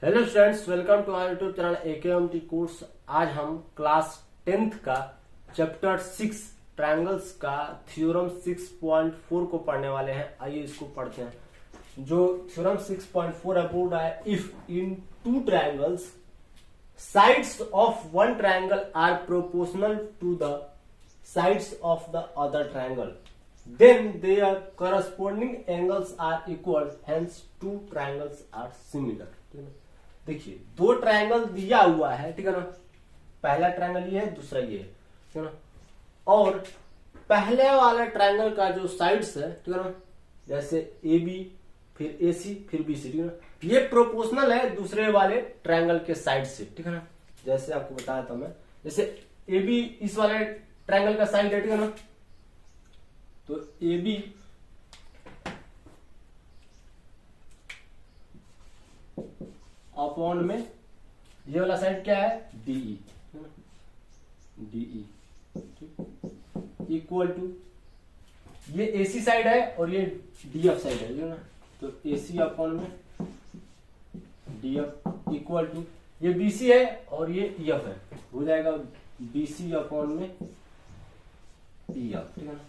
Hello students, welcome to our YouTube channel AKMT course. आज हम class 10th का chapter 6 triangles का theorem 6.4 को पढ़ने वाले हैं। आइए इसको पढ़ते हैं। जो थ्योरम 6.4 है वो है, if in two triangles sides of one triangle are proportional to the sides of the other triangle then their corresponding angles are equal, hence two triangles are similar। ठीक है ना। देखिए दो ट्रायंगल दिया हुआ है, ठीक है ना। पहला ट्रायंगल ये है, दूसरा ये है, ठीक है ना। और पहले वाले ट्रायंगल का जो साइड्स है, ठीक है ना, जैसे AB फिर AC फिर BC, ठीक है ना, ये प्रोपोर्शनल है दूसरे वाले ट्रायंगल के साइड से, ठीक है ना। जैसे आपको बताया था मैं, जैसे AB इस वाले ट्रायंगल का साइड है, ठीक है ना। तो AB अपॉन में ये वाला साइड क्या है, DE, इक्वल टू ये AC साइड है और ये DF साइड है ना। तो AC अपॉन में DF इक्वल टू ये BC है और ये EF है, हो जाएगा BC अपॉन में EF, ठीक है ना।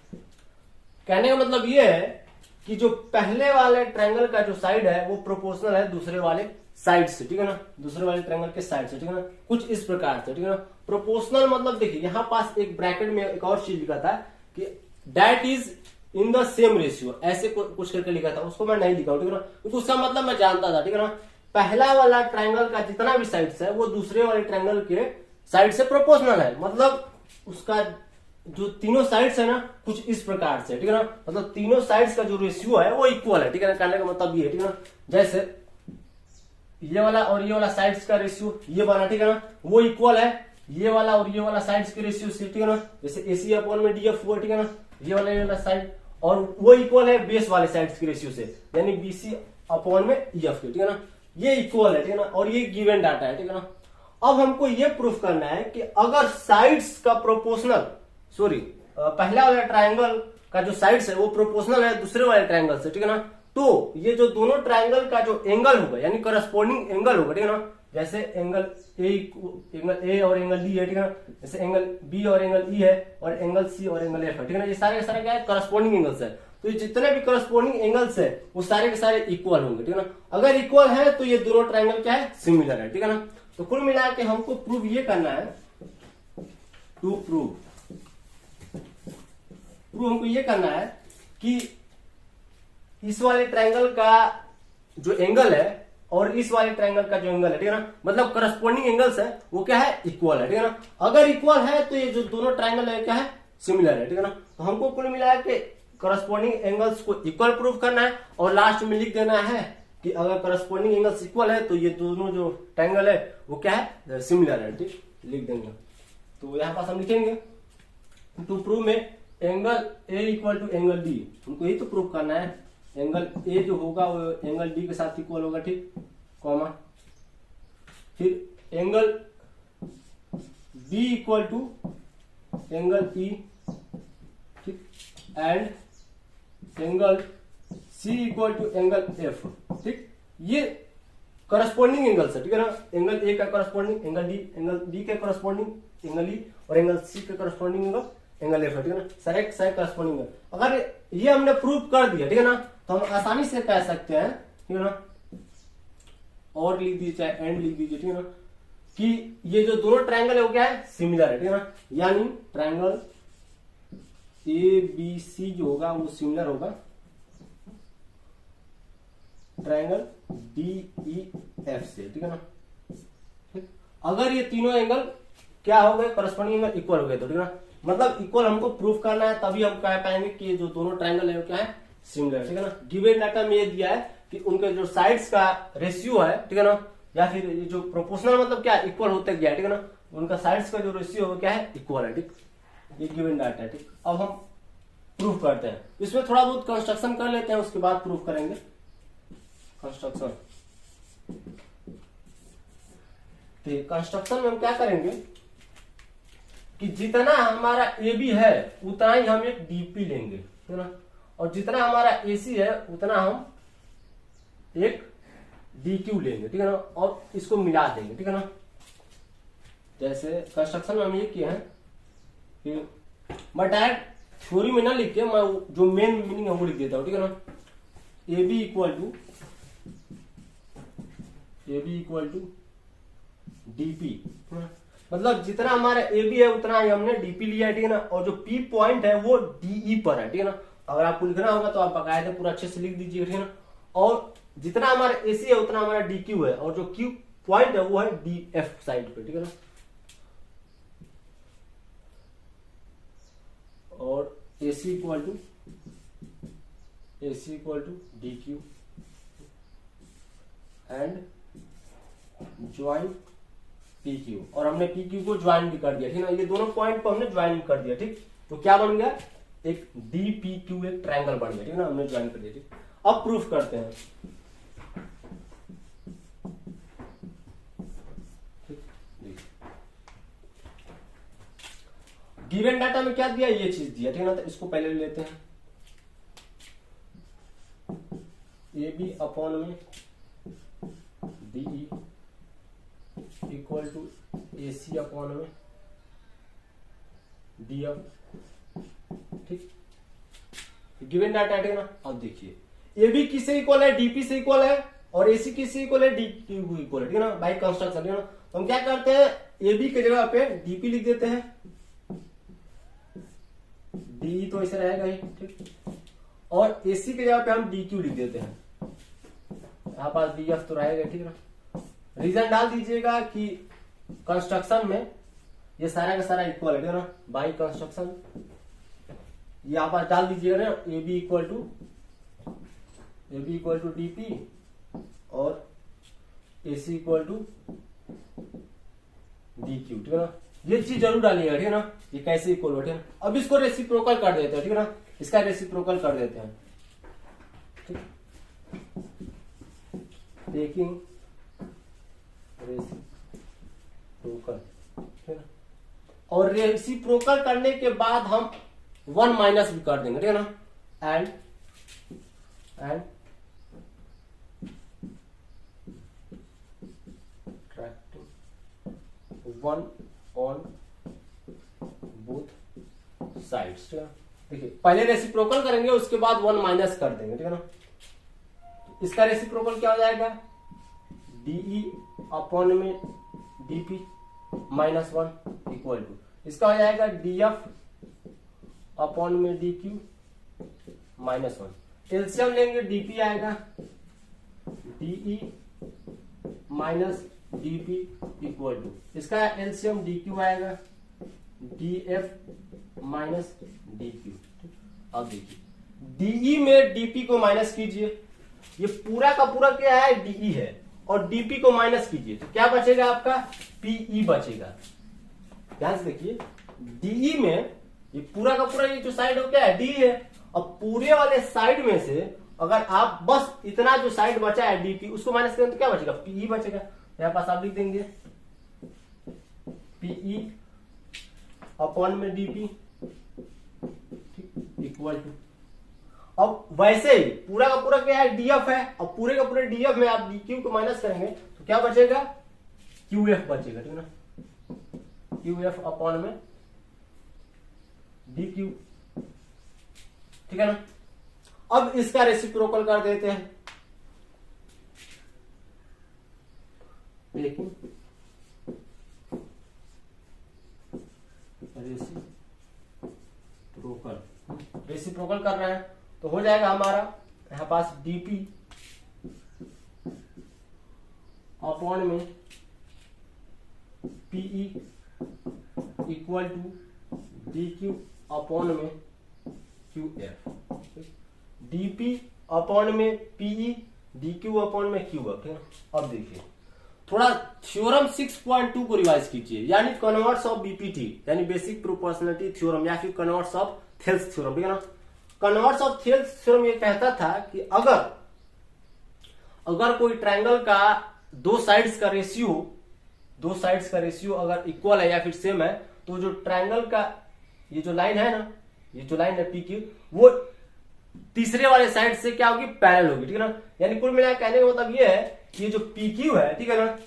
कहने का मतलब ये है कि जो पहले वाले ट्रायंगल का जो साइड है वो प्रोपोर्शनल है दूसरे वाले साइड से, ठीक है ना, दूसरे वाले ट्रायंगल के साइड से, ठीक है ना। कुछ इस प्रकार से, ठीक है ना। प्रोपोर्शनल मतलब देखिए यहां पास एक ब्रैकेट में एक और चीज लिखा था कि that is in the same ratio, ऐसे कुछ करके लिखा था, उसको मैं नहीं लिखा, ठीक है ना, क्योंकि उसका मतलब मैं जानता था, ठीक है ना। पहला वाला ट्रायंगल का जितना भी साइड्स है वो दूसरे वाले ट्रायंगल के साइड से प्रोपोर्शनल है, मतलब उसका जो तीनों साइड्स है ना कुछ इस प्रकार से, ठीक है ना, मतलब तीनों साइड्स का जो रेशियो है वो इक्वल है, ठीक है ना। कहने का मतलब ये है, ठीक है ना, जैसे ये वाला और ये वाला साइड्स का रेशियो ये बना, ठीक है ना, वो इक्वल है ये वाला और ये वाला साइड्स के रेशियो से, ठीक है ना। जैसे AC अपॉन में DF हुआ, ठीक है ना, ये वाला साइड, और वो इक्वल है बेस वाले साइड्स के रेशियो से, यानी BC अपॉन में EF के, ठीक है ना। ये इक्वल है, ठीक है ना, और ये गिवन डाटा है, ठीक है ना। अब हमको ये प्रूफ करना है कि अगर साइड्स का प्रोपोर्शनल पहला वाला ट्रायंगल का जो साइड्स है वो प्रोपोर्शनल है दूसरे वाले ट्रायंगल से, ठीक है ना, तो ये जो दोनों ट्रायंगल का जो एंगल होगा यानी करस्पॉन्डिंग एंगल होगा, ठीक है ना। जैसे एंगल A और एंगल D है, ठीक है ना, जैसे एंगल B और एंगल E है, और एंगल C और एंगल F है, ठीक है ना। ये सारे के सारे क्या है, करस्पॉन्डिंग एंगल्स है। तो ये जितने भी करस्पॉन्डिंग एंगल्स है वो सारे के सारे इक्वल होंगे, ठीक है ना। अगर इक्वल है तो ये दोनों ट्रायंगल क्या है, सिमिलर है, ठीक है ना। तो कुल मिला के हमको प्रूव ये करना है, टू प्रूव हमको ये करना है कि इस वाले ट्रायंगल का जो एंगल है और इस वाले ट्रायंगल का जो एंगल है, ठीक है ना, मतलब करस्पॉन्डिंग एंगल्स है वो क्या है, इक्वल है, ठीक है ना। अगर इक्वल है तो ये जो दोनों ट्रायंगल है क्या है, सिमिलर है, ठीक है ना। तो हमको कुल मिला के करस्पॉन्डिंग एंगल्स को इक्वल प्रूव करना है और लास्ट में लिख देना है कि अगर करस्पॉन्डिंग एंगल्स इक्वल है तो ये दोनों जो ट्रायंगल है वो क्या है, सिमिलर है, ठीक, लिख देंगे। तो यहां पास हम लिखेंगे टू प्रूव में angle A equal to angle D, हमको यही तो प्रूव करना है। एंगल A जो होगा वो एंगल D के साथ इक्वल होगा, ठीक, कॉमा, फिर angle B equal to angle E, ठीक, and angle C equal to angle F, ठीक। ये करस्पॉन्डिंग एंगल्स है, ठीक है ना। एंगल A का corresponding angle D, angle D के करस्पॉन्डिंग एंगल E और एंगल C के करस्पॉन्डिंग एंगल F, ठीक है ना। सारे करस्पॉन्डिंग है। अगर ये हमने प्रूव कर दिया, ठीक है ना, तो हम आसानी से कह सकते हैं, ठीक है ना, और लिख दीजिए चाहे एंड लिख दीजिए, ठीक है ना, कि ये जो दोनों ट्रायंगल है वो क्या है, सिमिलर है, ठीक है ना। यानी ट्रायंगल ABC जो होगा वो सिमिलर होगा ट्रायंगल DEF से, ठीक है ना। ठीक? अगर ये तीनों एंगल क्या हो गए, करस्पॉन्डिंग एंगल इक्वल हो गए, तो ठीक है ना, मतलब इक्वल हमको प्रूफ करना है, तभी हम कह पाएंगे कि ये जो दोनों ट्रायंगल है वो क्या है, सिमिलर, ठीक है ना। गिवन डाटा में ये दिया है कि उनके जो साइड्स का रेशियो है, ठीक है ना, या फिर ये जो प्रोपोर्शनल मतलब क्या इक्वल होते गया, ठीक है ना, उनका साइड्स का जो रेशियो है क्या है, इक्वल है, ठीक। ये गिवन डाटा है, ठीक। अब हम प्रूफ करते हैं, इसमें थोड़ा बहुत कंस्ट्रक्शन कर लेते हैं, उसके बाद प्रूफ करेंगे कंस्ट्रक्शन। तो कंस्ट्रक्शन में हम क्या करेंगे कि जितना हमारा AB है उतना ही हम एक DP लेंगे, है ना, और जितना हमारा AC है उतना हम एक डी क्यू लेंगे, ठीक है ना, और इसको मिला देंगे, ठीक है ना। जैसे कंस्ट्रक्शन में हम ये किए हैं कि मैं डायरेक्ट थ्योरी में ना लिख के मैं जो मेन मीनिंग है वो लिख देता हूं, ठीक है ना। A B equal to DP, मतलब जितना हमारा ए बी है उतना ही हमने डीपी लिया है, ठीक है ना। और जो पी पॉइंट है वो डीई पर है, ठीक है ना। अगर आपको लिखना होगा तो आप बकायदे पूरा अच्छे से लिख दीजिए, ठीक है ना। और जितना हमारा एसी है उतना हमारा डी क्यू है, और जो क्यू पॉइंट है वो है डी एफ साइड पे, ठीक है ना। और AC equal to D Q and join P Q, और हमने पी क्यू को ज्वाइन भी कर दिया, ठीक है ना। ये दोनों पॉइंट को हमने ज्वाइन कर दिया, ठीक। तो क्या बन गया, एक डी पी क्यू एक ट्रायंगल बन गया, ठीक है ना, हमने ज्वाइन कर दिया, ठीक। अब प्रूफ करते हैं। गिवन डाटा में क्या दिया, ये चीज दिया, ठीक है ना। तो इसको पहले लेते हैं, ए बी अपॉन में DE equal to A C upon में डी एफ, ठीक। गिवन डाटा, ठीक है ना। अब देखिए ए बी किससे इक्वल है, डीपी से इक्वल है, और एसी किससे इक्वल है, डी क्यू इक्वल है, ठीक है ना, बाई कंस्ट्रक्शन, ठीक है ना। तो हम क्या करते हैं, ए बी की जगह पे डीपी लिख देते हैं, डी तो ऐसे रहेगा ही, ठीक। और एसी की जगह पे हम डी क्यू लिख देते हैं, यहाँ पास डी एफ तो रहेगा, ठीक है ना। रीजन डाल दीजिएगा कि कंस्ट्रक्शन में ये सारा का सारा इक्वल है, ठीक है ना, बाई कंस्ट्रक्शन यहाँ पास डाल दीजिएगा ना, A B equal to DP और AC equal to D Q, ठीक है ना। ये चीज जरूर डालिएगा, ठीक है ना, ये कैसे इक्वल हो, ठीक है ना। अब इसको रेसिप्रोकल कर देते हैं, ठीक है ना, इसका रेसिप्रोकल कर देते हैं, ठीक। टेकिंग रेसिप्रोकल, ठीक है ना। और रेसिप्रोकल करने के बाद हम 1 माइनस भी कर देंगे, ठीक है ना। एंड 1 ऑन बोथ साइड्स, ठीक है। देखिए पहले रेसिप्रोकल करेंगे, उसके बाद 1 माइनस कर देंगे, ठीक है ना। इसका रेसिप्रोकल क्या हो जाएगा, डीई अपॉन में डीपी माइनस 1 इक्वल टू, इसका हो जाएगा डीएफ अपॉन में डी क्यू माइनस 1। एलसीएम लेंगे, डीपी आएगा DE minus DP equal to, इसका एलसीएम डी क्यू आएगा डीएफ माइनस डी क्यू। अब देखिए डीई में डीपी को माइनस कीजिए, ये पूरा का पूरा क्या है, डीई है, और डीपी को माइनस कीजिए तो क्या बचेगा आपका, पीई बचेगा। ध्यान से देखिए, डीई में ये पूरा का पूरा ये जो साइड हो क्या है, डी है, और पूरे वाले साइड में से अगर आप बस इतना जो साइड बचा है डीपी उसको माइनस करें तो क्या बचेगा, पीई बचेगा। यहाँ पास आप लिख देंगे पीई अपॉन में डीपी इक्वल टू, अब वैसे ही पूरा का पूरा क्या है, डीएफ है, और पूरे का पूरे डीएफ में आप डीक्यू को माइनस करेंगे तो क्या बचेगा, क्यूएफ बचेगा, ठीक है ना। क्यूएफ अपॉन में डीक्यू, ठीक है ना। अब इसका रेसिप्रोकल कर देते हैं, लेकिन रेसिप्रोकल कर रहे हैं तो हो जाएगा हमारा यहां पास डीपी अपॉन में PE equal to D Q upon में क्यू एफ, डीपी अपॉन में पीई डी क्यू अपॉन में क्यू एफ, ठीक है। अब देखिए थोड़ा थ्योरम 6.2 को रिवाइज कीजिए, यानी कन्वर्ट्स ऑफ बीपीटी यानी बेसिक प्रोपोर्शनलिटी थ्योरम, या फिर कन्वर्ट्स ऑफ थेल्स थ्योरम, ठीक है ना। कन्वर्ट्स ऑफ थेल्स थ्योरम ये कहता था कि अगर कोई ट्रायंगल का दो साइड्स का रेशियो अगर इक्वल है या फिर सेम है, तो जो ट्रायंगल का ये जो लाइन है ना, ये जो लाइन है पी क्यू, वो तीसरे वाले साइड से क्या होगी, पैरेलल होगी, ठीक है ना। यानी कुल मिलाकर कहने का मतलब ये है ये जो पी क्यू है, ठीक है ना,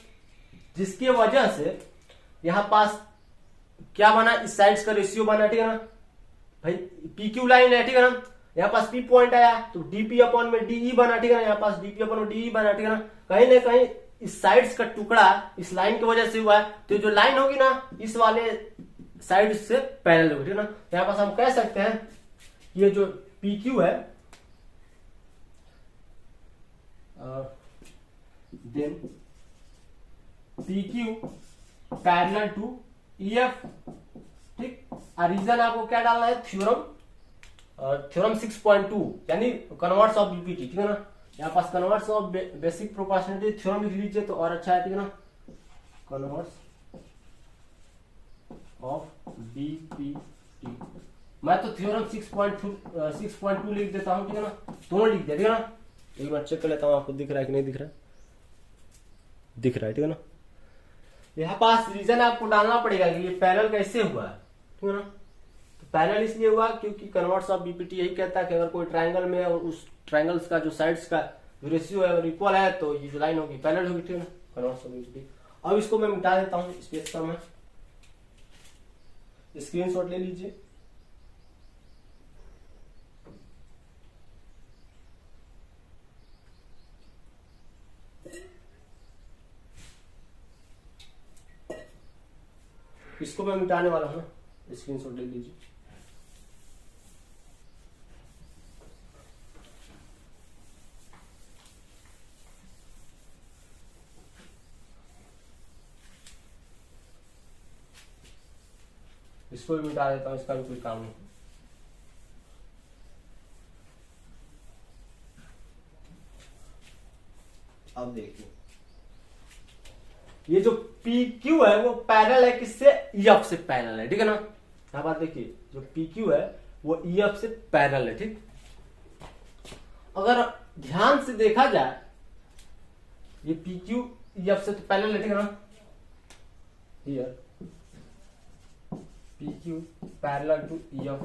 जिसकी वजह से यहां पास क्या बना, इस साइड्स का रेशियो बना, ठीक है ना भाई, पी क्यू लाइन है, ठीक है ना, यहाँ पास पी पॉइंट आया तो डीपी अपॉन में डीई बना, ठीक है ना, यहाँ पास डीपी अपॉन में डीई बना, ठीक है ना, कहीं ना कहीं इस साइड्स का टुकड़ा इस लाइन की वजह से हुआ है, तो जो लाइन होगी ना इस वाले साइड से पैरेलल होगी, ठीक है ना। यहाँ पास हम कह सकते हैं ये जो पी क्यू है then P Q parallel to EF, ठीक। रीजन आपको क्या डालना है, थ्योरम 6.2 यानी कन्वर्ट्स ऑफ बीपीटी, ठीक है ना, यहाँ पास converse of basic proportionality theorem लिख लीजिए तो और अच्छा है, ठीक है ना, कन्वर्ट्स ऑफ बीपीटी। मैं तो थ्योरम 6.2 लिख देता हूं, ठीक है ना, दोनों लिख दिया, ठीक है ना। एक बार चेक कर लेता हूं आपको दिख रहा है कि नहीं दिख रहा है, दिख रहा है, ठीक है ना। यहाँ पास रीजन आपको डालना पड़ेगा कि ये पैरेलल कैसे हुआ है, ठीक है ना। तो पैरेलल इसलिए हुआ क्योंकि कन्वर्ट्स ऑफ बीपीटी यही कहता है कि अगर कोई ट्रायंगल में और उस ट्रायंगल्स का जो साइड्स का जो रेशियो है और इक्वल है तो ये जो लाइन होगी पैरेलल होगी, ठीक है ना, कन्वर्ट्स ऑफ बीपीटी। अब इसको मैं मिटा देता हूँ स्पेस का, मैं स्क्रीनशॉट ले लीजिए। इसको मैं मिटाने वाला हूं, स्क्रीनशॉट ले लीजिए। इसको भी मिटा देता हूं, इसका भी कोई काम नहीं। अब देखिए ये जो पी क्यू है वो पैरेलल है किससे, ईएफ से पैरेलल है, ठीक है ना। यहां बात देखिए जो पी क्यू है वो ईएफ से पैरेलल है, ठीक। अगर ध्यान से देखा जाए ये पी क्यू ईएफ से तो पैरेलल है, ठीक है ना, here P Q parallel to EF,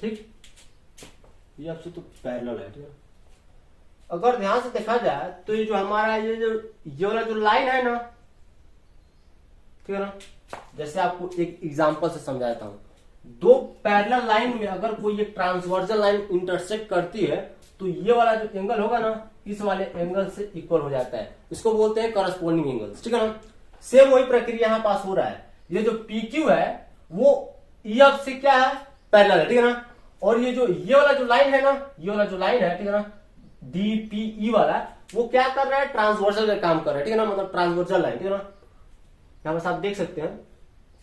ठीक, ये आपसे तो पैरेलल है, ठीक है। अगर ध्यान से देखा जाए तो ये जो हमारा ये वाला जो लाइन है ना, ठीक है ना, जैसे आपको एक एग्जांपल से समझाता हूं, दो पैरेलल लाइन में अगर कोई एक ट्रांसवर्जल लाइन इंटरसेक्ट करती है तो ये वाला जो एंगल होगा ना इस वाले एंगल से इक्वल हो जाता है, इसको बोलते हैं करस्पॉन्डिंग एंगल्स, ठीक है ना। सेम वही प्रक्रिया यहां पास हो रहा है, ये जो पी क्यू है वो ईएफ से क्या है, पैरेलल है, ठीक है ना। और ये वाला जो लाइन है ना, ये वाला जो लाइन है, ठीक है ना, डीपीई वाला, वो क्या कर रहा है, ट्रांसवर्सल का काम कर रहा है, ठीक है ना, मतलब ट्रांसवर्सल लाइन, ठीक है ना। यहां पर आप देख सकते हैं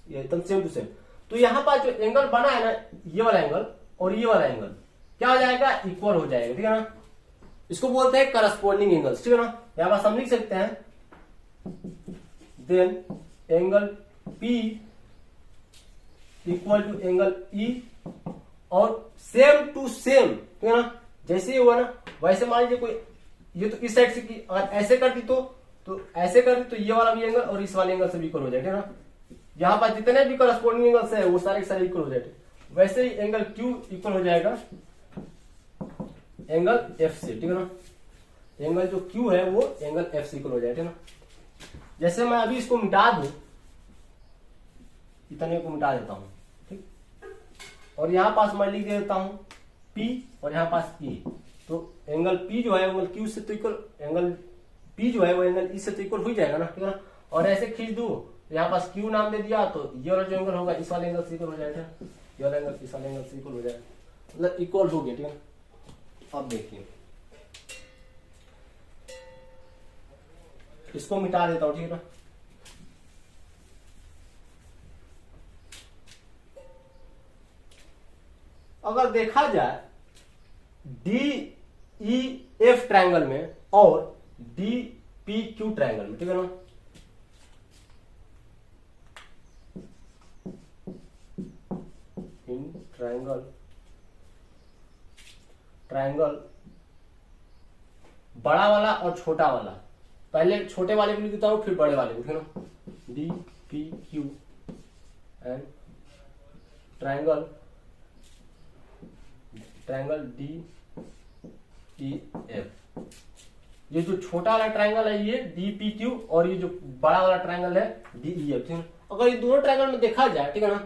ये एकदम सेम टू सेम। तो यहां पर जो एंगल बना है ना, ये वाला एंगल और ये वाला एंगल क्या हो जाएगा, इक्वल हो जाएगा, ठीक है ना। इसको बोलते हैं करस्पॉन्डिंग एंगल्स, ठीक है ना। यहां पर हम लिख सकते हैं then angle P equal to angle E, और सेम टू सेम, ठीक है ना, जैसे ही हुआ ना वैसे मान लीजिए कोई ये तो इस साइड से की अगर ऐसे कर दी तो ऐसे कर दी तो ये वाला भी एंगल और इस वाले एंगल से भी इक्वल हो जाएगा, ठीक है ना। यहाँ पर जितने भी करस्पॉन्डिंग एंगल्स है वो सारे इक्वल हो जाएंगे। वैसे ही एंगल क्यू इक्वल हो जाएगा एंगल एफ से, ठीक है ना। एंगल जो क्यू है वो एंगल एफ से इक्वल हो जाएगा, ठीक है ना। जैसे मैं अभी इसको मिटा दूं, इतने को मिटा देता हूं, ठीक, और यहां पास मैं लिख देता हूं P और यहां पास E, तो एंगल P जो है वो क्यू से तो इक्वल, एंगल P जो है वो एंगल E से तो इक्वल हो जाएगा ना, ठीक है ना। और ऐसे खींच दूं, यहाँ पास Q नाम दे दिया तो ये वाला जो एंगल होगा इस वाले एंगल से इक्वल हो जाएगा, ये वाला एंगल इस वाले एंगल से इक्वल हो जाएगा, मतलब इक्वल हो गया, ठीक है। अब देखिए इसको मिटा देता हूं, ठीक है ना। अगर देखा जाए डी ई एफ ट्रायंगल में और डी पी क्यू ट्रायंगल में, ठीक है ना, इन ट्रायंगल बड़ा वाला और छोटा वाला, पहले छोटे वाले को लिख देता हूं फिर बड़े वाले को, ठीक है ना। D P Q and triangle triangle D E F, ये जो छोटा वाला ट्रायंगल है ये डी पी क्यू और ये जो बड़ा वाला ट्रायंगल है डी ई एफ, ठीक है। अगर ये दोनों ट्रायंगल में देखा जाए, ठीक है ना,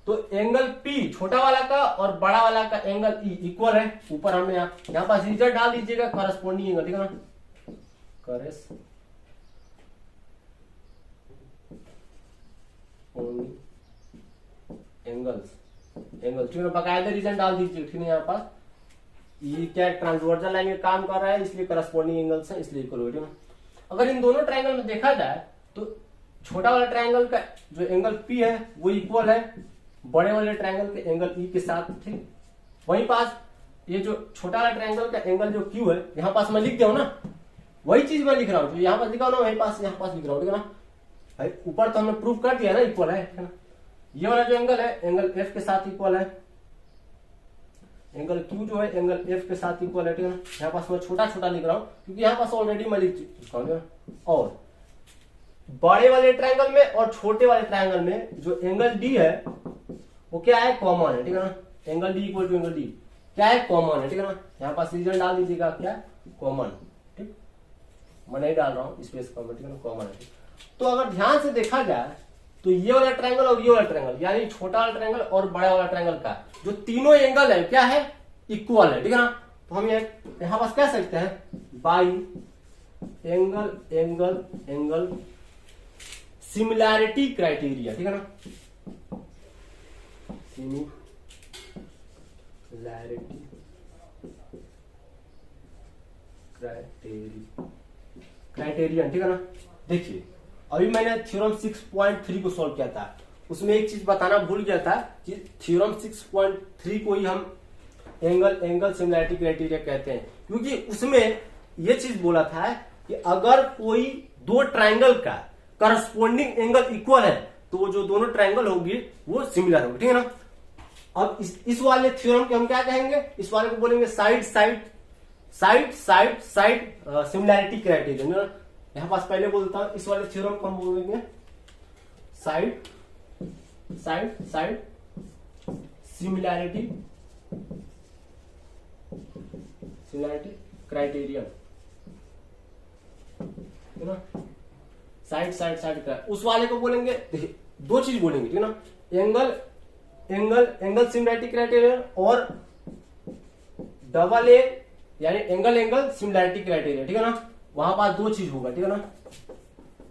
तो एंगल पी छोटा वाला का और बड़ा वाला का एंगल ई इक्वल है। ऊपर हमने यहाँ पास रिजल्ट डाल दीजिएगा करस्पॉन्डिंग एंगल, ठीक है ना, करस्पॉन्डिंग एंगल्स, ठीक है, बकायदा रीजन डाल दीजिए, ठीक है। यहाँ पास ये क्या ट्रांसवर्जल लाइन में काम कर रहा है, इसलिए करस्पॉन्डिंग एंगल्स है, इसलिए इक्वल हो, ठीक है। अगर इन दोनों ट्रायंगल में देखा जाए तो छोटा वाला ट्रायंगल का जो एंगल पी है वो इक्वल है बड़े वाले ट्रायंगल के एंगल ई के साथ, ठीक। वहीं पास ये जो छोटा वाला ट्रायंगल का एंगल जो क्यू है, यहाँ पास मैं लिख दिया हूं ना, वही चीज मैं लिख रहा हूँ, यहाँ पास लिखा हूं ना, वहीं पास यहाँ पास लिख रहा हूँ, ठीक है ना। ऊपर तो हमने प्रूव कर दिया ना इक्वल है, ठीक है ना। ये वाला जो एंगल है एंगल एफ के साथ इक्वल है, एंगल क्यू जो है एंगल एफ के साथ इक्वल है, ठीक है ना। यहाँ पास मैं छोटा छोटा लिख रहा हूँ क्योंकि यहाँ पास ऑलरेडी मैं लिख चुका हूँ। और बड़े वाले ट्रायंगल में और छोटे वाले ट्रायंगल में जो एंगल डी है वो क्या है, कॉमन है, ठीक है ना। Angle D equal to angle D क्या है, कॉमन है, ठीक है ना। यहाँ पास रीजन डाल दीजिएगा क्या, कॉमन, ठीक। मैं नहीं डाल रहा हूँ स्पेस कॉमन, ठीक है ना, कॉमन है। तो अगर ध्यान से देखा जाए तो ये वाला ट्रायंगल और ये वाला ट्रायंगल यानी छोटा वाला ट्रायंगल और बड़ा वाला ट्रायंगल का जो तीनों एंगल है क्या है, इक्वल है, ठीक है ना। तो हम यहाँ पास कह सकते हैं by angle angle angle similarity criteria, ठीक है ना, सिमिलैरिटी क्राइटेरियन, ठीक है ना। देखिए अभी मैंने थ्योरम 6.3 को सॉल्व किया था, उसमें एक चीज बताना भूल गया था कि थ्योरम 6.3 को ही हम एंगल एंगल सिमिलैरिटी क्राइटेरिया कहते हैं, क्योंकि उसमें यह चीज बोला था कि अगर कोई दो ट्रायंगल का करस्पॉन्डिंग एंगल इक्वल है तो जो दोनों ट्रायंगल होगी वो सिमिलर होगी, ठीक है ना। अब इस वाले थ्योरम के हम क्या कहेंगे, इस वाले को बोलेंगे side side side side side similarity criteria. यहां पास पहले बोलता हूं, इस वाले थ्योरम को हम बोलेंगे side side side similarity criterion, है ना। साइड साइड साइड का उस वाले को बोलेंगे, देखिए दो चीज बोलेंगे, ठीक है ना, angle angle angle similarity criterion और डबल ए यानी एंगल एंगल सिमिलैरिटी क्राइटेरिया, ठीक है ना। वहां पास दो चीज होगा, ठीक है ना।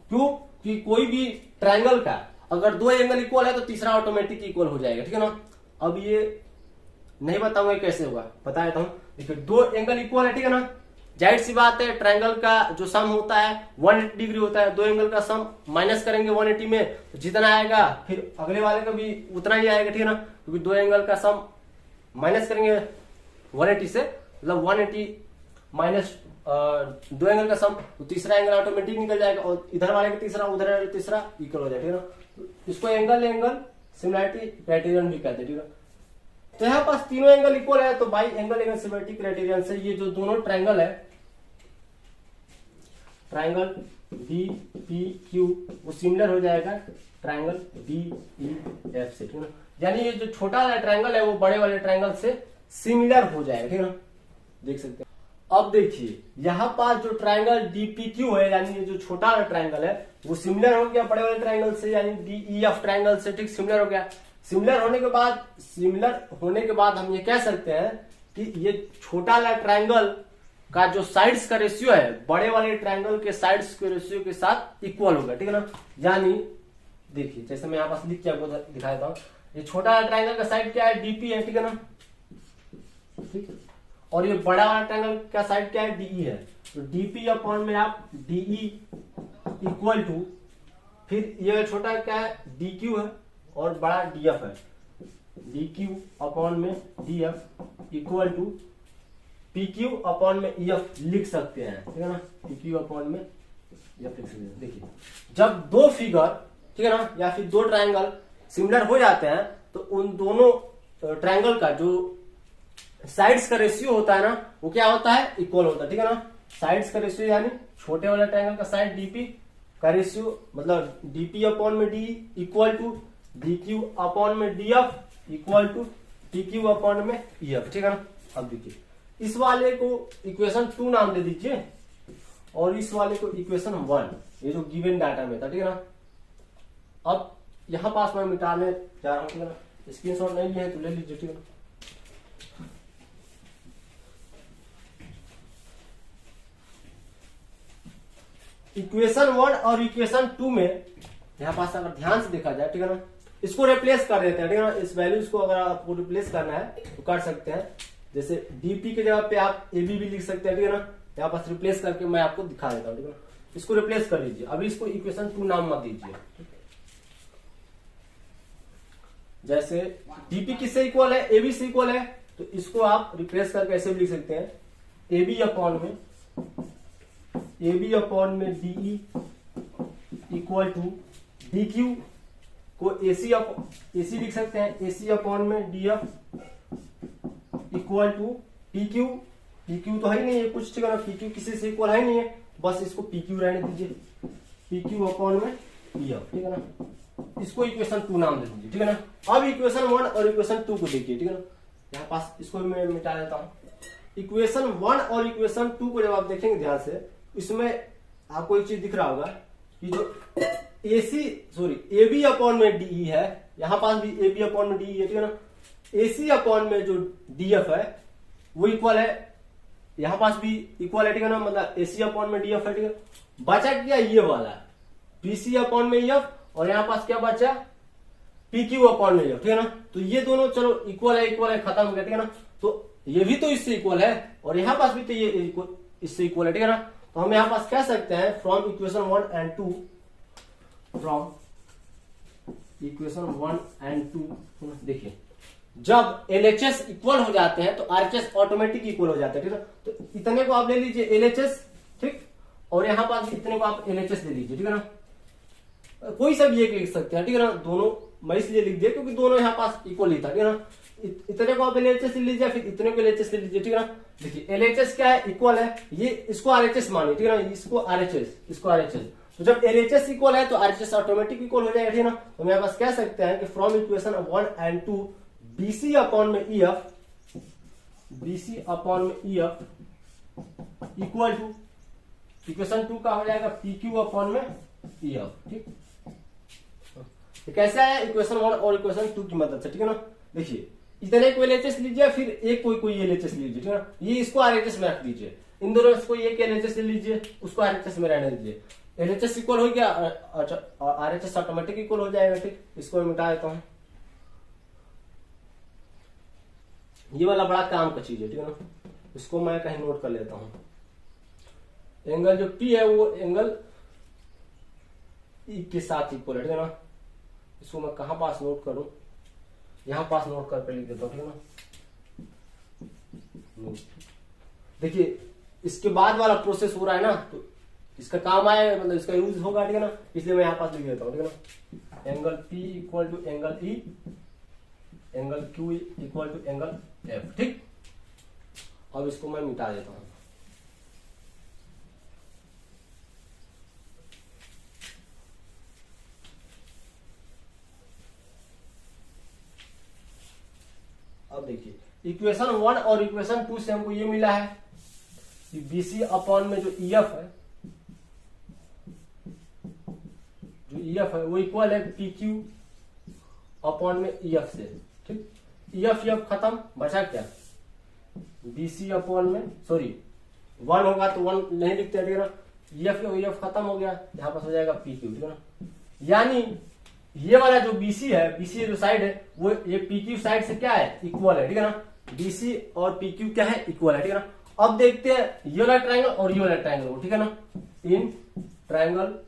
क्यों कि कोई भी ट्रायंगल का अगर दो एंगल इक्वल है तो तीसरा ऑटोमेटिक इक्वल हो जाएगा, ठीक है ना। अब ये नहीं बताऊंगा कैसे होगा, बता देता हूं। देखिए दो एंगल इक्वल है, ठीक है ना, जाहिर सी बात है ट्रायंगल का जो सम होता है 180 डिग्री होता है, दो एंगल का सम माइनस करेंगे 180 में तो जितना आएगा फिर अगले वाले का भी उतना ही आएगा, ठीक है ना, क्योंकि दो एंगल का सम माइनस करेंगे 180 से, मतलब 180 माइनस दो एंगल का सम, तो तीसरा एंगल ऑटोमेटिक निकल जाएगा और इधर वाले का तीसरा उधर वाले तीसरा इक्वल हो जाएगा, ठीक है ना। इसको एंगल एंगल सिमिलैरिटी क्राइटेरियन भी कहते हैं, ठीक है। तो यहाँ पास तीनों एंगल इक्वल है तो by angle angle similarity criterion से ये जो दोनों ट्रायंगल है, ट्रायंगल डी पी क्यू वो सिमिलर हो जाएगा ट्रायंगल डी ई एफ से, ठीक है ना। यानी ये जो छोटा वाला ट्रायंगल है वो बड़े वाले ट्रायंगल से सिमिलर हो जाएगा, ठीक है ना, देख सकते हैं। अब देखिए यहाँ पास जो ट्रायंगल डीपीक्यू है यानी ये जो छोटा वाला ट्रायंगल है वो सिमिलर हो गया बड़े वाले ट्रायंगल से यानी डीईएफ ट्रायंगल से, ठीक, सिमिलर हो गया। सिमिलर होने के बाद हम ये कह सकते हैं कि ये छोटा वाला ट्रायंगल का जो साइड्स का रेशियो है बड़े वाले ट्रायंगल के साइड्स के रेशियो के साथ इक्वल होगा, ठीक है ना। यानी देखिए जैसे मैं यहाँ पास लिख के आपको दिखा देता हूँ, ये छोटा वाला ट्रायंगल का साइड क्या है, डीपी है, ठीक है ना, ठीक है। और ये बड़ा वाला ट्रायंगल का साइड क्या है, डीई है, तो डीपी अपॉन में आप डीई इक्वल टू, फिर ये छोटा क्या है डीक्यू है और बड़ा डीएफ है, डीक्यू अपॉन में DF equal to PQ upon में ईएफ लिख सकते हैं, ठीक है ना, पीक्यू अपॉन में ईएफ लिख सकते हैं। देखिए जब दो फिगर, ठीक है ना, या फिर दो ट्रायंगल सिमिलर हो जाते हैं तो उन दोनों ट्रायंगल का जो साइड्स का रेशियो होता है ना वो क्या होता है, इक्वल होता है, ठीक है ना। साइड्स का रेशियो यानी छोटे वाले ट्रायंगल का साइड डीपी का रेशियो मतलब डीपी अपॉन में D equal to DQ upon में DF equal to PQ upon में ईएफ, ठीक है ना। अब देखिए, इस वाले को इक्वेशन 2 नाम दे दीजिए और इस वाले को इक्वेशन 1, ये जो गिवन डाटा में था, ठीक है ना। अब यहां पास मैं मिटाने जा रहा हूं, ठीक है ना। स्क्रीनशॉट नहीं लिए है तो ले लीजिए, ठीक है ना। इक्वेशन 1 और इक्वेशन 2 में यहां पास अगर ध्यान से देखा जाए, ठीक है ना, इसको रिप्लेस कर देते हैं, ठीक है ना। इस वैल्यूज को अगर आपको रिप्लेस करना है तो कर सकते हैं। जैसे डीपी के जगह पे आप एबी भी लिख सकते हैं, ठीक है ना। यहाँ पास रिप्लेस करके मैं आपको दिखा देता हूँ, ठीक है ना। इसको रिप्लेस कर लीजिए। अभी इसको इक्वेशन 2 नाम मत दीजिए। जैसे डीपी किससे इक्वल है, एबी से इक्वल है, तो इसको आप रिप्लेस करके ऐसे भी लिख सकते हैं, एबी अपॉन में DE equal to D Q को एसी लिख सकते हैं, एसी अपॉन में DF equal to PQ. PQ तो है ही नहीं है कुछ, ठीक है ना। पीक्यू किसी से इक्वल है ही नहीं है, बस इसको पीक्यू रहने दीजिए, पीक्यू अपॉन में ईएफ, ठीक है ना। इसको इक्वेशन 2 नाम दे दीजिए, ठीक है ना। अब इक्वेशन 1 और इक्वेशन 2 को देखिए, ठीक है ना। यहाँ पास इसको मैं मिटा देता हूँ। इक्वेशन 1 और इक्वेशन 2 को जब आप देखेंगे ध्यान से, इसमें आपको एक चीज दिख रहा होगा कि जो एबी अपॉन में डीई है, यहां पास भी एबी अपॉन में डीई है, ठीक है ना। एसी अपॉन में जो डीएफ है वो इक्वल है, यहां पास भी इक्वल है, ठीक है ना। मतलब एसी अपॉन में डीएफ है, ठीक है। बचा क्या ये वाला बीसी अपॉन में ईएफ, और यहां पास क्या बचा पीक्यू अपॉन में ईएफ, ठीक है ना। तो ये दोनों चलो इक्वल है, खत्म हो गया, ठीक है ना। तो ये भी तो इससे इक्वल है और यहां पास भी तो ये इससे इक्वल है, ठीक है ना। तो हम यहां पास कह सकते हैं फ्रॉम इक्वेशन 1 एंड 2, देखिए जब एलएचएस इक्वल हो जाते हैं तो आरएचएस ऑटोमेटिक इक्वल हो जाता है, ठीक है। तो इतने को आप ले लीजिए एलएचएस, ठीक, और यहां पास भी इतने को आप एलएचएस ले लीजिए, ठीक है ना। कोई सा भी एक लिख सकते हैं, ठीक है ना। दोनों मैं इसलिए लिख दिया क्योंकि दोनों यहां पास इक्वल ही था, ठीक है ना। इतने को आप एलएचएस ले लीजिए, फिर इतने को एलएचएस ले लीजिए, ठीक है ना। देखिए एलएचएस क्या है, इक्वल है, ये इसको आरएचएस मानिए, ठीक है ना। इसको आरएचएस, इसको आरएचएस। तो जब एलएचएस इक्वल है तो आरएचएस ऑटोमेटिक इक्वल हो जाएगा, ठीक है ना। तो मैं बस कह सकते हैं कि from equation 1 and 2 BC upon में ईएफ, इक्वल टू इक्वेशन 2 का हो जाएगा पीक्यू अपॉन में ईएफ, ठीक। तो कैसा है इक्वेशन 1 और इक्वेशन 2 की मदद से, ठीक है ना। देखिए इतने को एलएचएस लीजिए, फिर एक कोई एलएचएस लीजिए, ठीक है ना। ये इसको आरएचएस में रख दीजिए, इन दोनों में कोई एक एलएचएस ले लीजिए, उसको आरएचएस में रहने दीजिए। एलएचएस इक्वल हो गया, आरएचएस ऑटोमेटिक इक्वल हो जाएगा, ठीक। इसको मिटा देता हूं। ये वाला बड़ा काम का चीज है, ठीक है ना। इसको मैं कहीं नोट कर लेता हूं। एंगल जो पी है वो एंगल ई के साथ इक्वल है, ठीक है ना। इसको मैं कहां पास नोट करूं, यहां पास नोट करके लिख देता हूं, ठीक है ना। देखिए इसके बाद वाला प्रोसेस हो रहा है ना, तो इसका काम आए, मतलब इसका यूज होगा, ठीक है ना। इसलिए मैं यहां पास लिख देता हूं, ठीक है ना। Angle P equal to angle E, angle Q equal to angle F, ठीक। अब इसको मैं मिटा देता हूं। अब देखिए इक्वेशन 1 और इक्वेशन 2 से हमको ये मिला है कि बीसी अपॉन में जो ईएफ है वो इक्वल है पीक्यू अपॉन में ईएफ से, ठीक। ईएफ खत्म, बचा क्या बीसी अपॉन में 1 होगा तो 1 नहीं लिखते, ठीक है ना। ईएफ खत्म हो गया, यहां पर हो जाएगा पीक्यू, ठीक है ना। यानी ये वाला जो बीसी है, बीसी जो साइड है वो ये पीक्यू साइड से क्या है, इक्वल है, ठीक है ना। बीसी और पीक्यू क्या है, इक्वल है, ठीक है ना। अब देखते हैं ये वाला ट्रायंगल और ये वाला ट्रायंगल, ठीक है ना। In triangle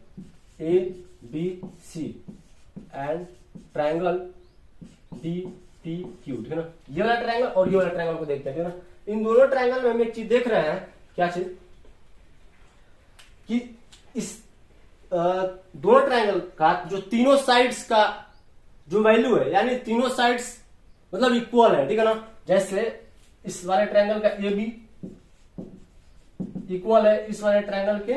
A B C and triangle D P Q, ठीक है ना। ये वाला ट्रायंगल और ये वाला ट्रायंगल को देखते हैं, ठीक है ना। इन दोनों ट्रायंगल में हम एक चीज देख रहे हैं, क्या चीज, कि इस दोनों ट्रायंगल का जो तीनों साइड्स का जो वैल्यू है, यानी तीनों साइड्स मतलब इक्वल है, ठीक है ना। जैसे इस वाले ट्रायंगल का ए बी इक्वल है इस वाले ट्रायंगल के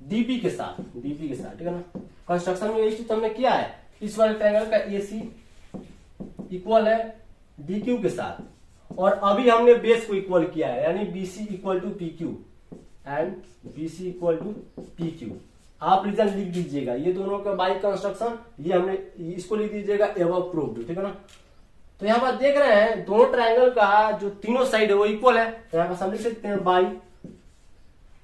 डीपी के साथ, ठीक है ना। कंस्ट्रक्शन में यही चीज हमने किया है, इस वाले ट्रायंगल का ए सी इक्वल है डी क्यू के साथ, और अभी हमने बेस को इक्वल किया है, यानी BC equal to PQ and BC equal to PQ। आप रीजन लिख दीजिएगा, ये दोनों का बाई कंस्ट्रक्शन, ये हमने इसको लिख दीजिएगा एबव प्रूव्ड, ठीक है ना। तो यहाँ पर देख रहे हैं दोनों ट्रायंगल का जो तीनों साइड है वो इक्वल है, तो यहाँ पर हम लिख सकते हैं by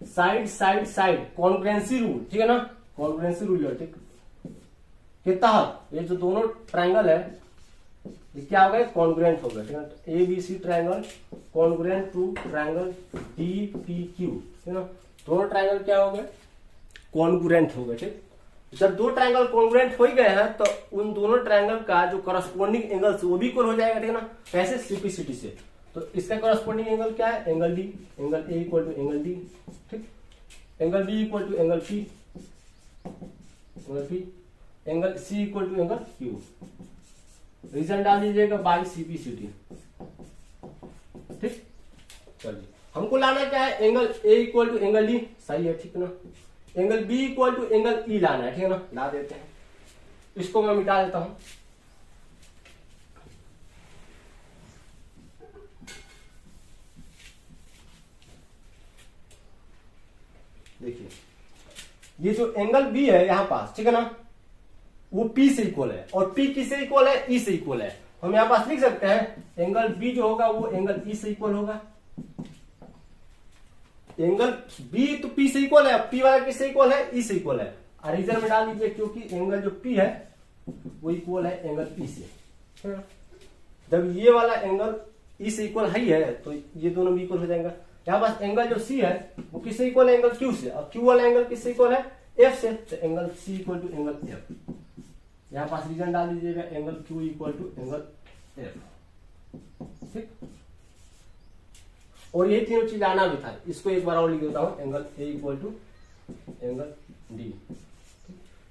side side side congruency rule, ठीक है ना, कॉन्ग्रुएंसी रूल ठीक के तहत ये जो दोनों ट्रायंगल है ये क्या हो गए, कॉन्ग्रुएंट हो गए, ठीक है ना। ABC triangle congruent to triangle DPQ, ठीक है ना। दोनों ट्रायंगल क्या हो गए, कॉन्ग्रुएंट हो गए, ठीक। जब दो ट्रायंगल कॉन्ग्रुएंट हो गए हैं तो उन दोनों ट्रायंगल का जो करस्पॉन्डिंग एंगल वो भी इक्वल हो जाएगा, ठीक है ना। कैसे, सिंप्लिसिटी से। तो इसका करस्पॉन्डिंग एंगल क्या है, angle D, angle A equal to angle D, ठीक। Angle B equal to angle P, angle P, angle C equal to angle Q। Reason डाल दीजिएगा बाई CPCT, ठीक। चलिए हमको लाना क्या है, angle A equal to angle D, सही है, ठीक है ना। Angle B equal to angle E लाना है, ठीक है ना। ला देते हैं, इसको मैं मिटा देता हूं। देखिए ये जो एंगल B है यहां पास, ठीक है ना, वो P से इक्वल है, और P किससे इक्वल है, E से इक्वल है। हम यहां पास लिख सकते हैं एंगल B जो होगा वो एंगल E से इक्वल होगा। एंगल B तो P से इक्वल है, P वाला किससे इक्वल है, E से इक्वल है। रीजन में डाल दीजिए क्योंकि एंगल जो P है वो इक्वल है एंगल E से। जब ये वाला एंगल E से इक्वल है तो ये दोनों भी इक्वल हो जाएगा। यहाँ पास एंगल जो C है वो किससे इक्वल है, एंगल Q से, और Q वाला एंगल किससे इक्वल है, F से, तो angle C equal to angle F। यहाँ पास रीजन डाल दीजिएगा angle Q equal to angle F, ठीक। और ये तीनों चीज आना भी था, इसको एक बार और लिख देता हूं, angle A equal to angle D।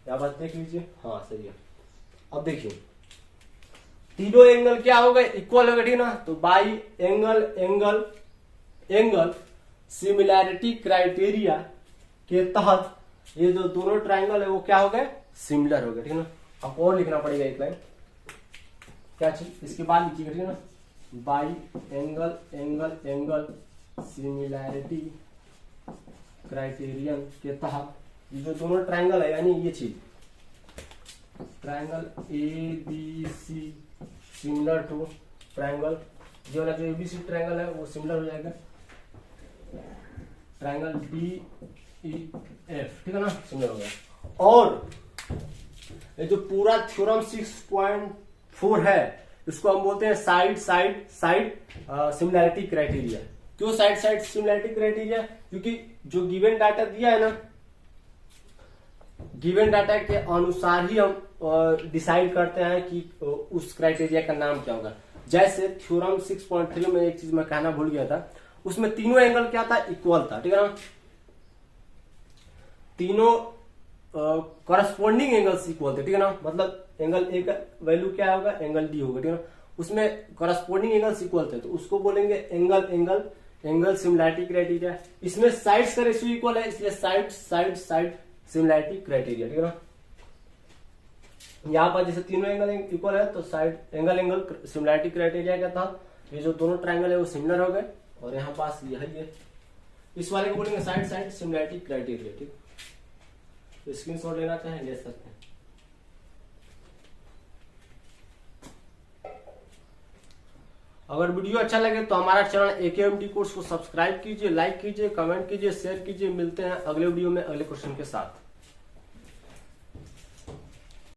यहाँ बात देख लीजिए, हाँ सही है। अब देखिए तीनों एंगल क्या हो गए, इक्वल हो गए, ठीक ना। तो by angle angle angle similarity criteria के तहत ये जो दोनों ट्रायंगल है वो क्या हो गए, सिमिलर हो गए, ठीक है ना। अब और लिखना पड़ेगा एक लाइन, क्या चीज, इसके बाद लिखिएगा, ठीक है ना। By angle angle angle similarity criterion के तहत ये जो दोनों ट्रायंगल है, यानी ये चीज triangle ABC similar to triangle, जो वाला जो ABC ट्रायंगल है वो सिमिलर हो जाएगा ट्रायंगल DEF, ठीक है ना, सिमिलर हो गया। और ये जो पूरा थ्योरम 6.4 है इसको हम बोलते हैं side side side similarity criteria. क्यों साइड साइड सिमिलैरिटी क्राइटेरिया, क्योंकि जो गिवन डाटा दिया है ना, गिवन डाटा के अनुसार ही हम डिसाइड करते हैं कि उस क्राइटेरिया का नाम क्या होगा। जैसे थ्योरम 6.3 में एक चीज मैं कहना भूल गया था, उसमें तीनों एंगल क्या था, इक्वल था, ठीक है ना। तीनों करस्पॉन्डिंग एंगल्स इक्वल थे, ठीक है ना। मतलब एंगल ए का वैल्यू क्या होगा, एंगल डी होगा, ठीक है ना। उसमें करस्पॉन्डिंग एंगल्स इक्वल थे तो उसको बोलेंगे angle angle angle similarity criteria. इसमें साइड्स का रेशियो इक्वल है, इसलिए side side side similarity criteria, ठीक है ना। यहाँ पर जैसे तीनों एंगल इक्वल है तो side angle angle similarity criteria के तहत ये जो दोनों ट्रायंगल है वो सिमिलर हो गए, और यहाँ पास यही है, इस वाले को बोलेंगे साइड साइड सिमिलैरिटी क्राइटेरिया, ठीक। तो स्क्रीनशॉट लेना चाहें ले सकते हैं। अगर वीडियो अच्छा लगे तो हमारा चैनल AKMT कोर्स को सब्सक्राइब कीजिए, लाइक कीजिए, कमेंट कीजिए, शेयर कीजिए। मिलते हैं अगले वीडियो में अगले क्वेश्चन के साथ।